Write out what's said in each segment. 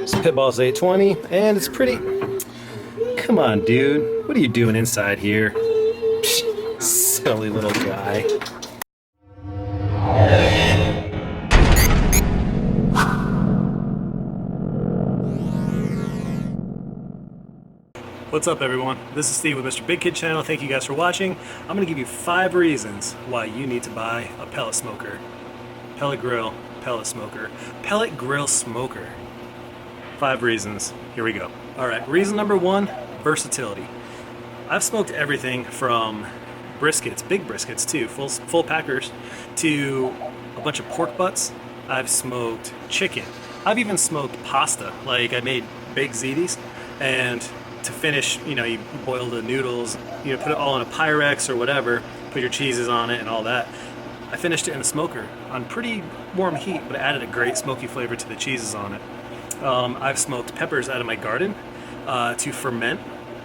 It's Pitboss 820, and it's pretty... Come on, dude. What are you doing inside here? Psh, silly little guy. What's up, everyone? This is Steve with MrBigKid channel. Thank you guys for watching. I'm going to give you 5 reasons why you need to buy a pellet smoker. Pellet grill, pellet smoker, pellet grill smoker. 5 reasons. Here we go. Alright, reason number 1, versatility. I've smoked everything from briskets, big briskets too, full packers, to a bunch of pork butts. I've smoked chicken. I've even smoked pasta. Like, I made baked ziti's, and to finish, you boil the noodles, put it all in a Pyrex or whatever, put your cheeses on it and all that. I finished it in the smoker on pretty warm heat, but it added a great smoky flavor to the cheeses on it. I've smoked peppers out of my garden to ferment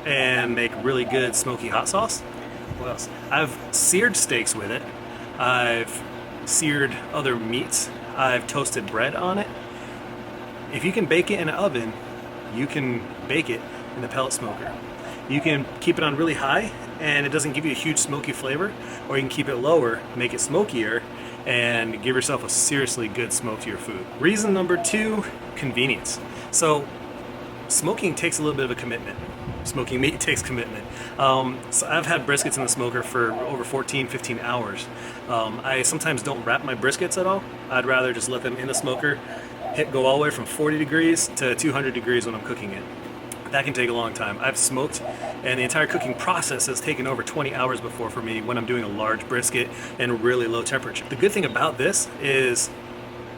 and make really good smoky hot sauce. What else? I've seared steaks with it. I've seared other meats. I've toasted bread on it. If you can bake it in an oven, you can bake it in the pellet smoker. You can keep it on really high and it doesn't give you a huge smoky flavor, or you can keep it lower, make it smokier, and give yourself a seriously good smoke to your food. Reason number 2, convenience. So smoking takes a little bit of a commitment. Smoking meat takes commitment. So I've had briskets in the smoker for over 14-15 hours. I sometimes don't wrap my briskets at all. I'd rather just let them in the smoker, go all the way from 40 degrees to 200 degrees when I'm cooking it. That can take a long time. I've smoked, and the entire cooking process has taken over 20 hours before for me when I'm doing a large brisket and really low temperature. The good thing about this is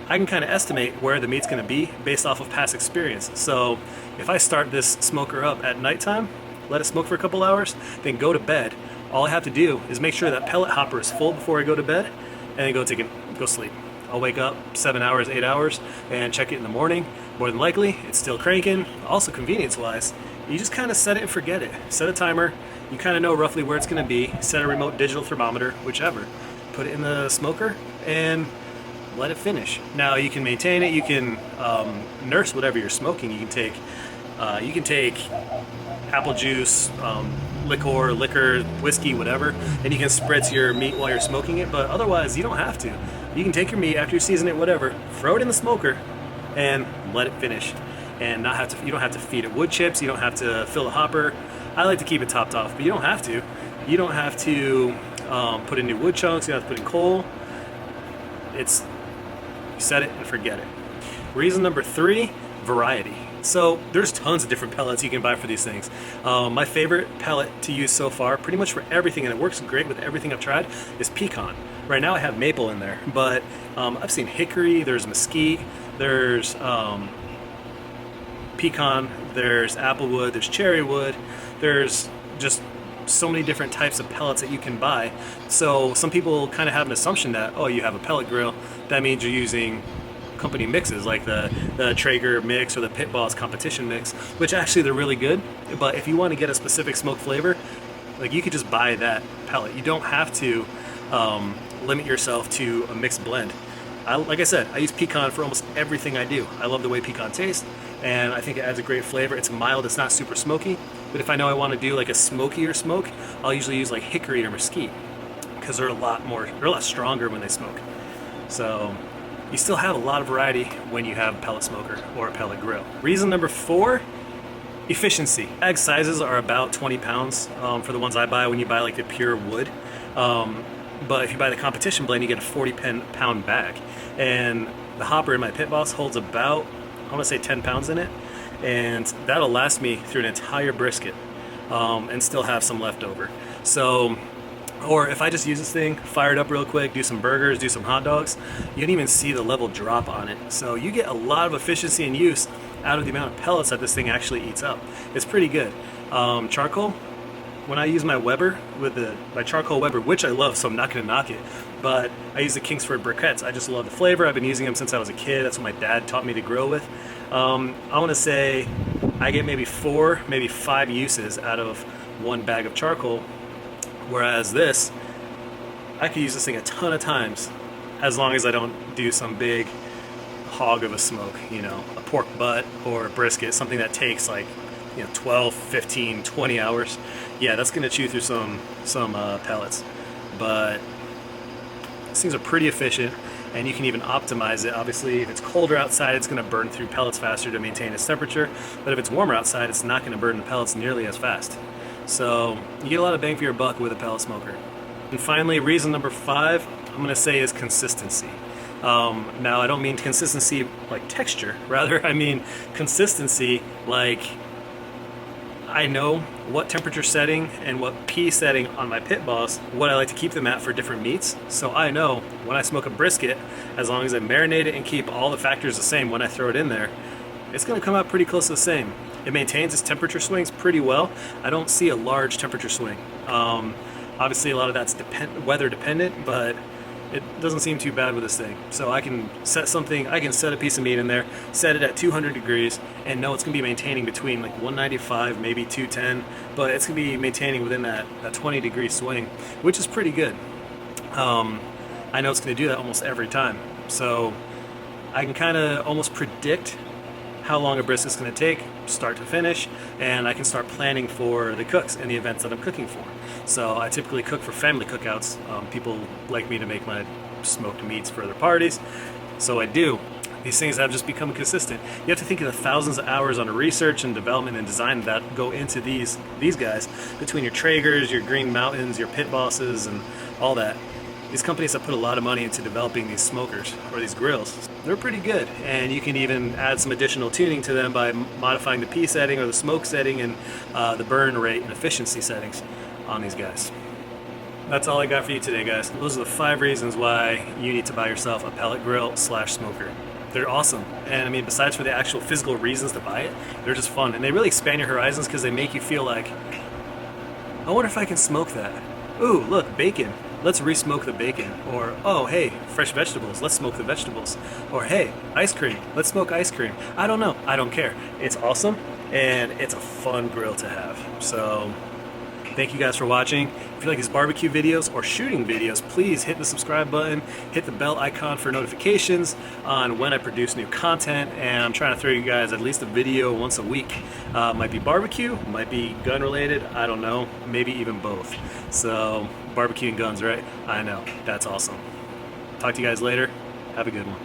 I can kind of estimate where the meat's going to be based off of past experience. So if I start this smoker up at nighttime, let it smoke for a couple hours, then go to bed, all I have to do is make sure that pellet hopper is full before I go to bed, and then go sleep. I'll wake up 7 hours, 8 hours, and check it in the morning. More than likely, it's still cranking. Also, convenience-wise, you just kind of set it and forget it. Set a timer. You kind of know roughly where it's going to be. Set a remote digital thermometer, whichever. Put it in the smoker and let it finish. Now, you can maintain it. You can nurse whatever you're smoking. You can take apple juice, liquor, whiskey, whatever, and you can spritz your meat while you're smoking it. But otherwise, you don't have to. You can take your meat after you season it, whatever, throw it in the smoker, and let it finish. And you don't have to feed it wood chips. You don't have to fill the hopper. I like to keep it topped off, but you don't have to. You don't have to put in new wood chunks. You don't have to put in coal. You set it and forget it. Reason number 3, variety. So there's tons of different pellets you can buy for these things. My favorite pellet to use so far, pretty much for everything, and it works great with everything I've tried, is pecan. Right now I have maple in there, but I've seen hickory, there's mesquite, there's pecan, there's applewood, there's cherry wood, there's just so many different types of pellets that you can buy. So some people kind of have an assumption that, oh, you have a pellet grill, that means you're using company mixes like the Traeger mix or the Pitboss competition mix, which actually they're really good. But if you want to get a specific smoke flavor, like, you could just buy that pellet. You don't have to limit yourself to a mixed blend. Like I said, I use pecan for almost everything I do. I love the way pecan tastes, and I think it adds a great flavor. It's mild, it's not super smoky, but if I know I want to do like a smokier smoke, I'll usually use like hickory or mesquite, because they're a lot stronger when they smoke. So you still have a lot of variety when you have a pellet smoker or a pellet grill. Reason number 4, efficiency. Bag sizes are about 20 pounds for the ones I buy when you buy like the pure wood. But if you buy the competition blend, you get a 40-pound bag. And the hopper in my Pitboss holds about, I want to say 10 pounds in it. And that'll last me through an entire brisket and still have some left over. So, or if I just use this thing, fire it up real quick, do some burgers, do some hot dogs, you don't even see the level drop on it. So you get a lot of efficiency and use out of the amount of pellets that this thing actually eats up. It's pretty good. Charcoal, when I use my Weber with my charcoal Weber, which I love, so I'm not going to knock it, but I use the Kingsford briquettes. I just love the flavor. I've been using them since I was a kid. That's what my dad taught me to grill with. I want to say I get maybe 4, maybe 5 uses out of one bag of charcoal, whereas this, I could use this thing a ton of times as long as I don't do some big hog of a smoke, you know, a pork butt or a brisket, something that takes like, you know, 12, 15, 20 hours, yeah, that's gonna chew through some pellets. But these things are pretty efficient, and you can even optimize it. Obviously, if it's colder outside, it's gonna burn through pellets faster to maintain its temperature, but if it's warmer outside, it's not gonna burn the pellets nearly as fast. So you get a lot of bang for your buck with a pellet smoker. And finally, reason number 5, I'm gonna say, is consistency. Now, I don't mean consistency like texture, rather I mean consistency like I know what temperature setting and what P setting on my Pitboss, what I like to keep them at for different meats. So I know when I smoke a brisket, as long as I marinate it and keep all the factors the same when I throw it in there, it's gonna come out pretty close to the same. It maintains its temperature swings pretty well. I don't see a large temperature swing. Obviously a lot of that's weather dependent, but it doesn't seem too bad with this thing. So I can set a piece of meat in there, set it at 200 degrees, and know it's gonna be maintaining between like 195, maybe 210, but it's gonna be maintaining within that 20-degree swing, which is pretty good. I know it's gonna do that almost every time. So I can kind of almost predict how long a brisket's going to take, start to finish, and I can start planning for the cooks and the events that I'm cooking for. So I typically cook for family cookouts. People like me to make my smoked meats for their parties, so I do. These things have just become consistent. You have to think of the thousands of hours on research and development and design that go into these guys, between your Traegers, your Green Mountains, your Pitbosses, and all that. These companies have put a lot of money into developing these smokers, or these grills. They're pretty good, and you can even add some additional tuning to them by modifying the P setting or the smoke setting and the burn rate and efficiency settings on these guys. That's all I got for you today, guys. Those are the 5 reasons why you need to buy yourself a pellet grill / smoker. They're awesome, and I mean, besides for the actual physical reasons to buy it, they're just fun, and they really expand your horizons because they make you feel like, I wonder if I can smoke that. Ooh, look, bacon. Let's re-smoke the bacon. Or, oh, hey, fresh vegetables. Let's smoke the vegetables. Or, hey, ice cream. Let's smoke ice cream. I don't know. I don't care. It's awesome, and it's a fun grill to have. So, thank you guys for watching. If you like these barbecue videos or shooting videos, please hit the subscribe button, hit the bell icon for notifications on when I produce new content, and I'm trying to throw you guys at least a video once a week. Might be barbecue, might be gun related, I don't know, maybe even both. So, barbecue and guns, right? I know, that's awesome. Talk to you guys later, have a good one.